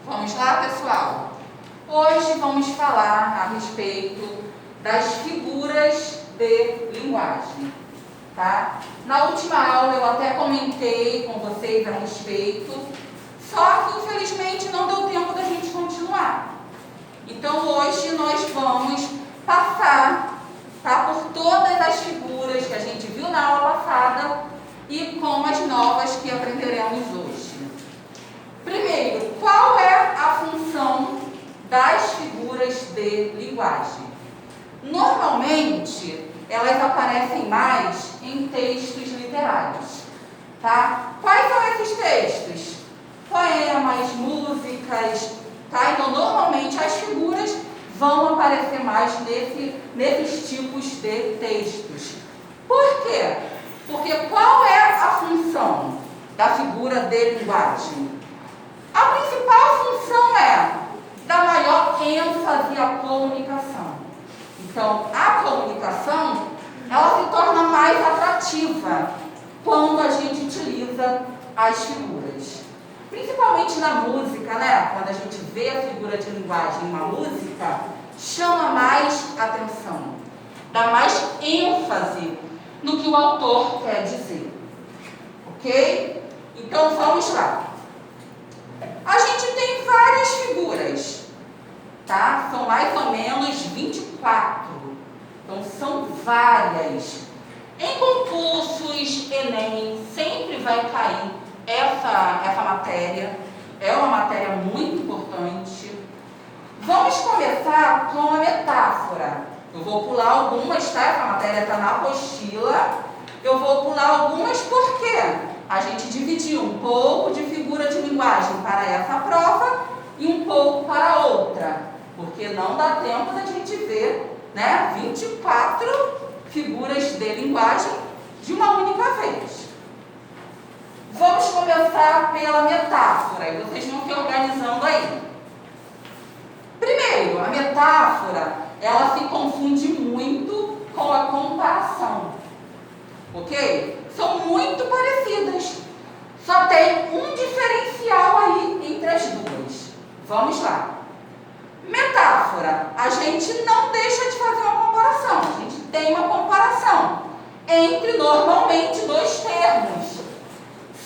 Vamos lá, pessoal? Hoje vamos falar a respeito das figuras de linguagem, tá? Na última aula eu até comentei com vocês a respeito, só que infelizmente não deu tempo da gente continuar. Então hoje nós vamos passar, tá, por todas as figuras que a gente viu na aula passada e com as novas que aprenderemos hoje. Primeiro, qual é a função das figuras de linguagem? Normalmente, elas aparecem mais em textos literários, tá? Quais são esses textos? Poemas, músicas, tá? Então, normalmente, as figuras vão aparecer mais nesses tipos de textos. Por quê? Porque qual é a função da figura de linguagem? A principal função é dar maior ênfase à comunicação. Então, a comunicação, ela se torna mais atrativa quando a gente utiliza as figuras. Principalmente na música, né? Quando a gente vê a figura de linguagem em uma música, chama mais atenção, dá mais ênfase no que o autor quer dizer. Ok? Então, vamos lá. A gente tem várias figuras, tá? São mais ou menos 24. Então, são várias. Em concursos, Enem, sempre vai cair essa matéria. É uma matéria muito importante. Vamos começar com a metáfora. Eu vou pular algumas, tá? Essa matéria está na apostila. Eu vou pular algumas porque a gente dividiu um pouco de figura de linguagem para essa prova e um pouco para outra, porque não dá tempo da gente ver, né, 24 figuras de linguagem de uma única vez. Vamos começar pela metáfora e vocês vão se organizando aí. Primeiro, a metáfora, ela se confunde muito com a comparação, ok? São muito parecidas, só tem um diferencial aí entre as duas. Vamos lá. Metáfora, a gente não deixa de fazer uma comparação, a gente tem uma comparação entre normalmente dois termos.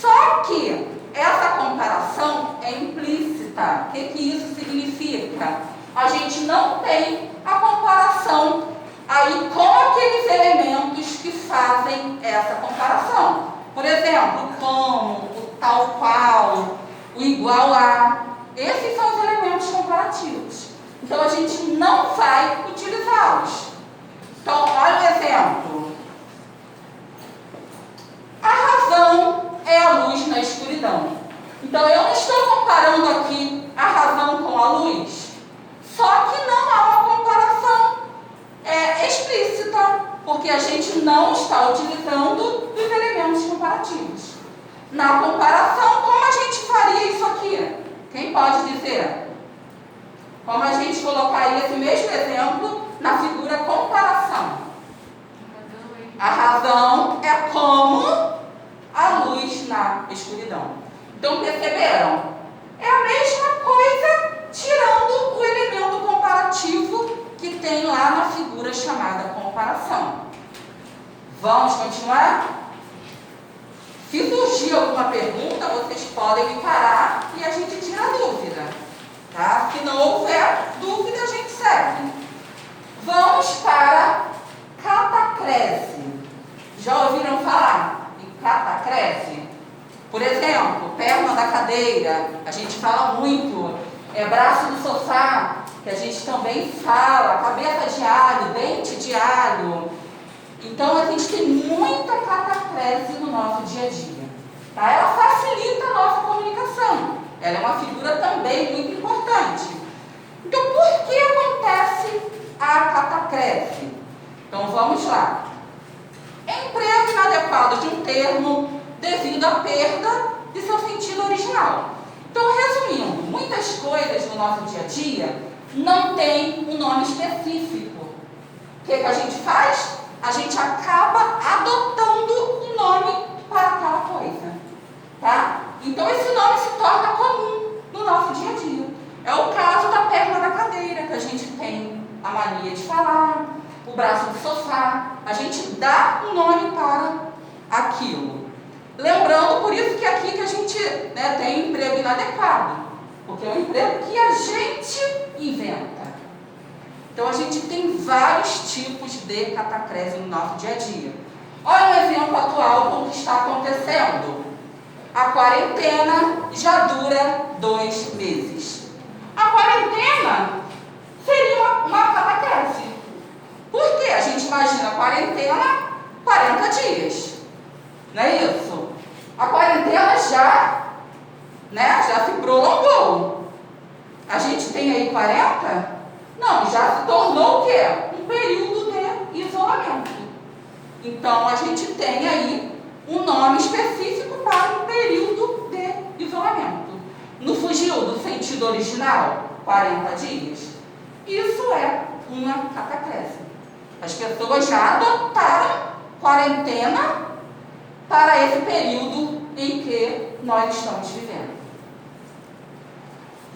Só que essa comparação é implícita. O que isso significa? A gente não tem a comparação aí com aqueles elementos que fazem essa comparação. Por exemplo, como, o tal qual, o igual a. Esses são os elementos comparativos. Então, a gente não vai utilizá-los. Então, olha o exemplo. A razão é a luz na escuridão. Então, eu não estou comparando aqui a razão com a luz, só que não há uma comparação explícita, porque a gente não está utilizando os elementos comparativos. Na comparação, como a gente faria isso aqui? Quem pode dizer? Como a gente colocaria esse mesmo exemplo na figura comparação? A razão é como a luz na escuridão. Então, perceberam? É a mesma coisa, tirando o elemento comparativo que tem lá na figura chamada comparação. Vamos continuar? Se surgir alguma pergunta, vocês podem me parar e a gente tira a dúvida, tá? Se não houver dúvida, a gente segue. Vamos para catacrese. Já ouviram falar em catacrese? Por exemplo, perna da cadeira, a gente fala muito. Braço do sofá, que a gente também fala, cabeça de alho, dente de alho. Então, a gente tem muita catacrese no nosso dia a dia. Tá? Ela facilita a nossa comunicação. Ela é uma figura também muito importante. Então, por que acontece a catacrese? Então, vamos lá. Emprego inadequado de um termo devido à perda de seu sentido original. Então, resumindo, muitas coisas no nosso dia a dia não tem um nome específico. O que a gente faz? A gente acaba adotando um nome para aquela coisa, tá? Então, esse nome se torna comum no nosso dia a dia. gente dá um nome para aquilo. Lembrando, por isso que aqui que a gente, né, tem um emprego inadequado, porque é um emprego que a gente inventa. Então, a gente tem vários tipos de catacrese no nosso dia a dia. Olha um exemplo atual do que está acontecendo. A quarentena já dura 2 meses. A quarentena seria uma catacrese. Por quê? A gente imagina a quarentena 40 dias. Não é isso? A quarentena já se prolongou. A gente tem aí 40? Não, já se tornou o quê? Um período de isolamento. Então, a gente tem aí um nome específico para um período de isolamento. Não fugiu do sentido original? 40 dias? Isso é uma catacrese. As pessoas já adotaram quarentena para esse período em que nós estamos vivendo.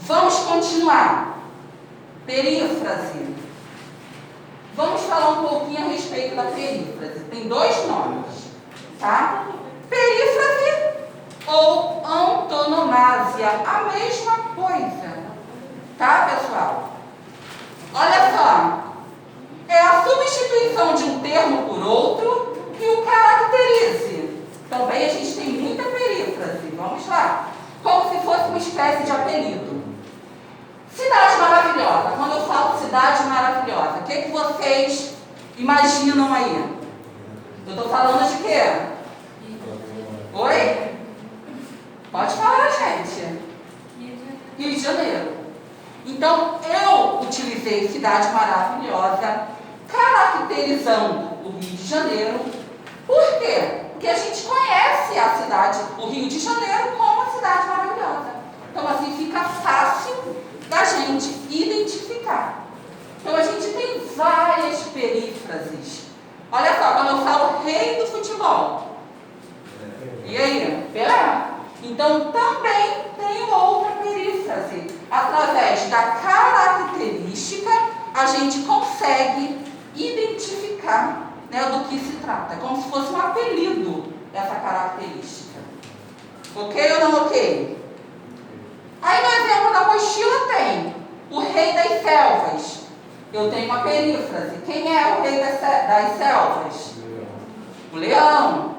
Vamos continuar. Perífrase. Vamos falar um pouquinho a respeito da perífrase. Tem 2 nomes, tá? Perífrase ou antonomásia, a mesma coisa, tá, pessoal? Olha só, é a substituição de um termo por outro que o caracterize. Também a gente tem muita perífrase, vamos lá, como se fosse uma espécie de apelido. Cidade maravilhosa. Quando eu falo cidade maravilhosa, o que vocês imaginam aí? Eu estou falando de quê? Oi? Pode falar, gente. Rio de Janeiro. Então, eu utilizei cidade maravilhosa, caracterizando o Rio de Janeiro. Por quê? Porque a gente conhece a cidade, o Rio de Janeiro, como uma cidade maravilhosa. Então, assim, fica fácil da gente identificar. Então, a gente tem várias perífrases. Olha só, quando eu falo rei do futebol, e aí? Pelé. Então, também tem outra perífrase. Através da característica, a gente consegue identificar, né, do que se trata. É como se fosse um apelido essa característica. Ok ou não ok? Aí no exemplo da apostila tem o rei das selvas. Eu tenho uma perífrase. Quem é o rei das selvas? O leão.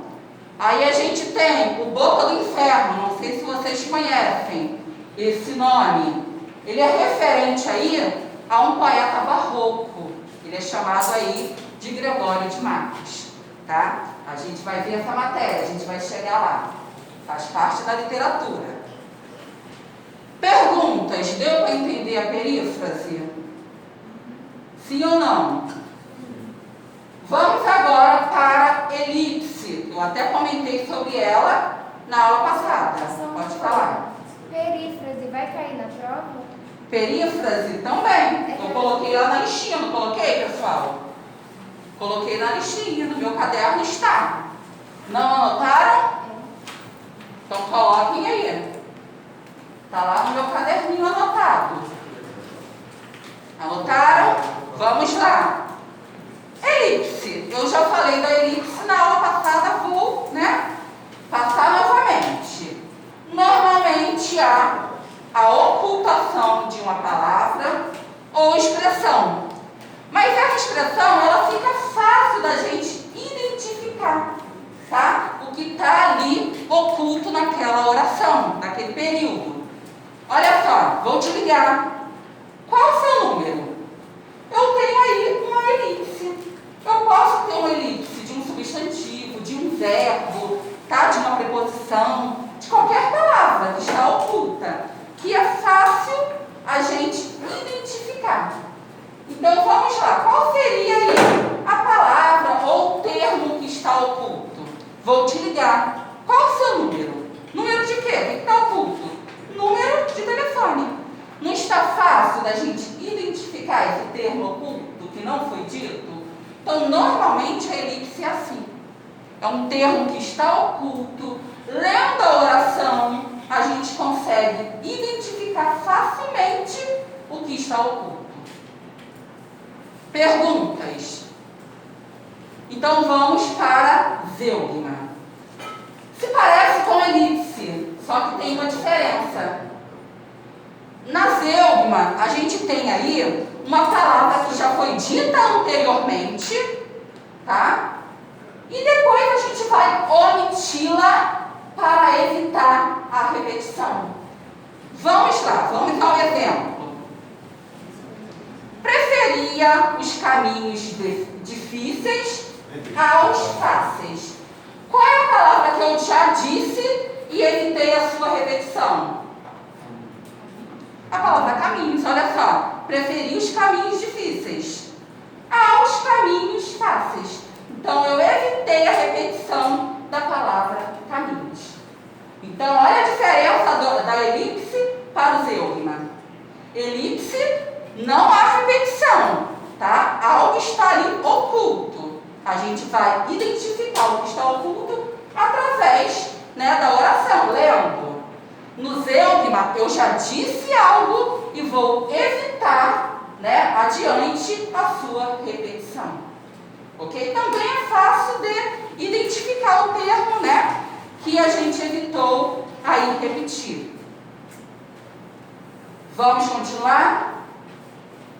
Aí a gente tem o Boca do Inferno. Não sei se vocês conhecem esse nome. Ele é referente aí a um poeta barroco. Ele é chamado aí de Gregório de Matos. Tá? A gente vai ver essa matéria, a gente vai chegar lá. Faz parte da literatura. Perguntas, deu para entender a perífrase? Sim ou não? Vamos agora para elipse. Eu até comentei sobre ela na aula passada. Pode falar. Perífrase vai cair na prova? Perífrase também. Eu coloquei lá na listinha, não coloquei, pessoal? Coloquei na listinha, no meu caderno está. Não anotaram? Então coloquem aí. Está lá no meu caderninho anotado. Anotaram? Vamos lá. Elipse. Eu já falei da elipse na aula passada, vou, passar novamente. Normalmente há a ocultação de uma palavra ou expressão. Mas essa expressão, ela fica fácil da gente identificar, tá? O que está ali oculto naquela oração, naquele período. Olha só, vou te ligar. Qual é o seu número? Eu tenho aí uma elipse. Eu posso ter uma elipse de um substantivo, de um verbo, tá? De uma preposição, de qualquer palavra que está oculta, que é fácil a gente identificar. Então vamos lá, qual seria aí a palavra ou termo que está oculto? Vou te ligar. Qual é o seu número? Número de quê? O que está oculto? Número de telefone. Não está fácil da gente identificar esse termo oculto que não foi dito? Então, normalmente a elipse é assim. É um termo que está oculto. Lendo a oração, a gente consegue identificar facilmente o que está oculto. Perguntas. Então vamos para zeugma. Se parece com elipse, só que tem uma diferença. Na zeugma, a gente tem aí uma palavra que já foi dita anteriormente, tá? E depois a gente vai omiti-la para evitar a repetição. Vamos lá, vamos ao exemplo. Preferia os caminhos difíceis aos fáceis. Qual é a palavra que eu já disse e evitei a sua repetição? A palavra caminhos, olha só. Preferia os caminhos difíceis aos caminhos fáceis. Então, eu evitei a repetição da palavra caminhos. Então, olha a diferença da elipse para o zeugma. Elipse, não há repetição, tá? Algo está ali oculto. A gente vai identificar o que está oculto através, da oração, lendo. No zeugma, eu já disse algo e vou evitar, adiante a sua repetição. Ok? Também é fácil de identificar o termo, que a gente evitou aí repetir. Vamos continuar?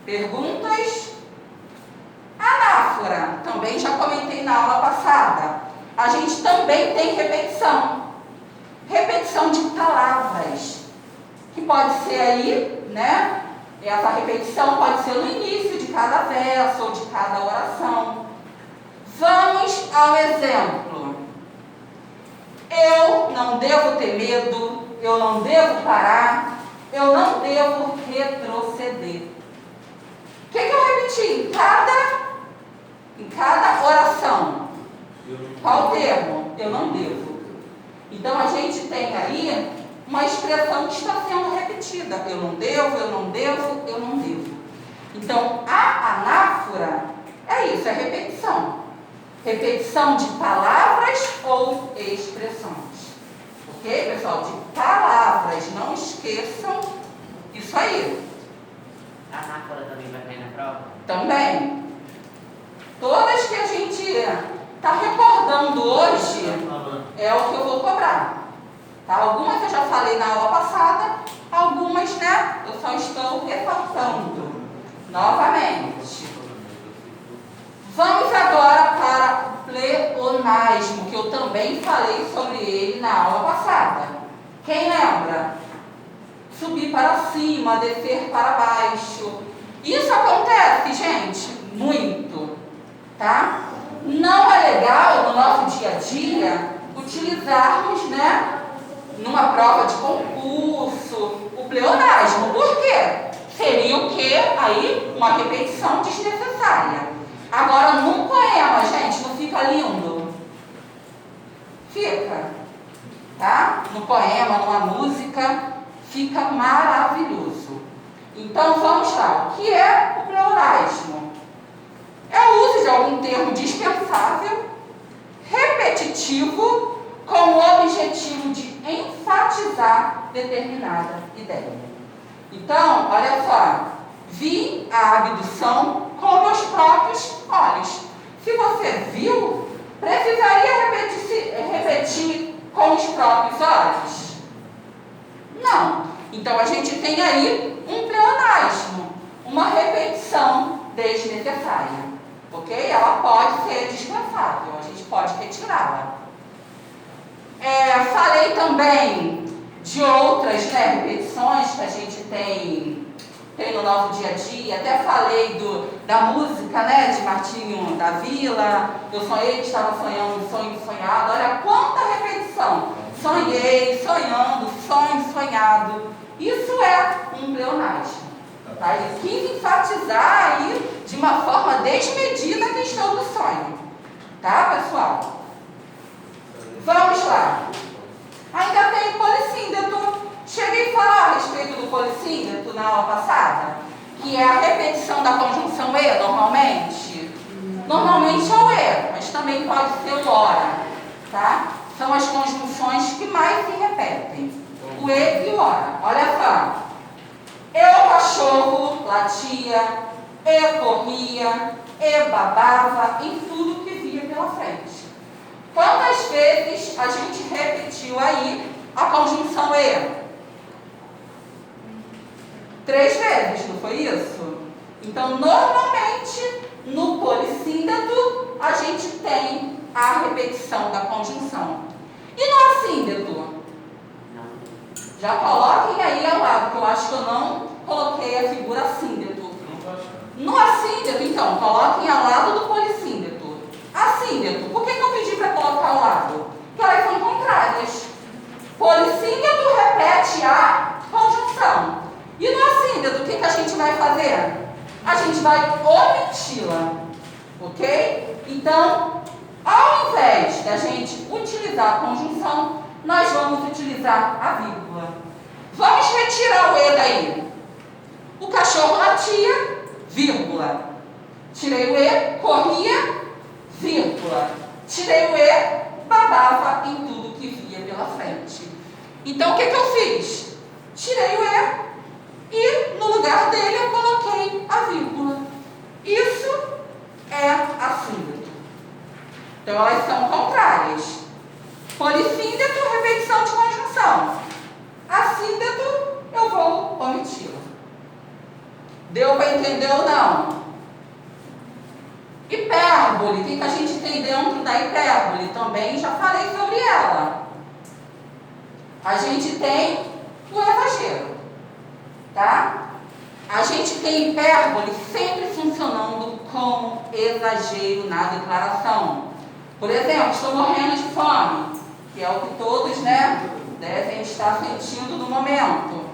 Perguntas? Anáfora, também já comentei na aula passada. A gente também tem repetição. Repetição de palavras. Que pode ser aí, essa repetição pode ser no início de cada verso ou de cada oração. Vamos ao exemplo. Eu não devo ter medo, eu não devo parar, eu não devo retroceder. O que eu repeti em cada oração? Qual o termo? Eu não devo. Então a gente tem aí uma expressão que está sendo repetida. Eu não devo, eu não devo, eu não devo. Então a anáfora é isso, é repetição. Repetição de palavras ou expressões. Ok, pessoal? De palavras, não esqueçam isso aí. A anáfora também vai cair na prova? Também. Todas que a gente está recordando hoje é o que eu vou cobrar. Tá? Algumas eu já falei na aula passada, algumas, eu só estou ressaltando novamente. Vamos agora para o pleonasmo, que eu também falei sobre ele na aula passada. Quem lembra? Subir para cima, descer para baixo. Isso acontece, gente, muito, tá? Não é legal no nosso dia a dia utilizarmos, numa prova de concurso, o pleonasmo. Por quê? Seria o quê? Aí, uma repetição desnecessária. Agora, num poema, gente, não fica lindo? Fica, tá? No poema, numa música, fica maravilhoso. Então, vamos lá. O que é o pleonasmo? É o uso de algum termo dispensável, repetitivo, com o objetivo de enfatizar determinada ideia. Então, olha só. Vi a abdução com meus próprios olhos. Se você viu, precisaria repetir com os próprios olhos? Não. Então a gente tem aí um pleonasmo, uma repetição desnecessária. Ok? Ela pode ser dispensável, a gente pode retirá-la. Falei também de outras repetições que a gente tem no nosso dia a dia. Até falei da música, de Martinho da Vila. Eu sonhei que estava sonhando um sonho sonhado. Olha quanta repetição. Sonhei, sonhando, sonho sonhado. Isso é um pleonasmo. Tá? Ele quis enfatizar aí de uma forma desmedida a questão do sonho. Tá, pessoal? Vamos lá. Ainda tem polissíndeto. Cheguei a falar a respeito do polissíndeto na aula passada, que é a repetição da conjunção e normalmente. Normalmente é o e, mas também pode ser o ora, tá? São as conjunções que mais se repetem. O e e o ora. Olha só. Eu, cachorro, latia, e corria, e babava em tudo que via pela pela frente. Quantas vezes a gente repetiu aí a conjunção E? 3 vezes, não foi isso? Então, normalmente, no polissíndeto, a gente tem a repetição da conjunção. E no assíndeto? Não. Já coloquem aí ao lado, que eu acho que eu não coloquei a figura assíndeto. No assíndeto, então, coloquem ao lado do polissíndeto. Assíndeto, por que eu pedi para colocar ao lado? Porque elas são contrárias. Polissíndeto repete a conjunção. E no assíndeto, o que a gente vai fazer? A gente vai omiti-la. Ok? Então, ao invés da gente utilizar a conjunção, nós vamos utilizar a vírgula. Vamos retirar o E daí. O cachorro latia, vírgula. Tirei o E, corria, vírgula. Tirei o E, babava em tudo que via pela frente. Então, o que eu fiz? Tirei o E e no lugar dele eu coloquei a vírgula. Isso é assíndeto. Então, elas são contrárias. Polissíndeto, repetição de conjunção. Assíndeto, eu vou omiti-la. Deu para entender ou não? Hipérbole, o que a gente tem dentro da hipérbole? Também já falei sobre ela. A gente tem o exagero, tá? A gente tem hipérbole sempre funcionando como exagero na declaração. Por exemplo, estou morrendo de fome, que é o que todos, devem estar sentindo no momento.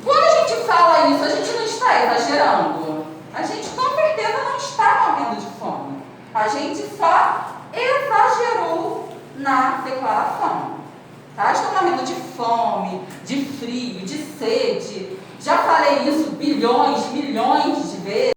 Quando a gente fala isso, a gente não está exagerando. A gente com certeza não está morrendo de fome. A gente só exagerou na declaração. Tá? Estou morrendo de fome, de frio, de sede. Já falei isso bilhões, milhões de vezes.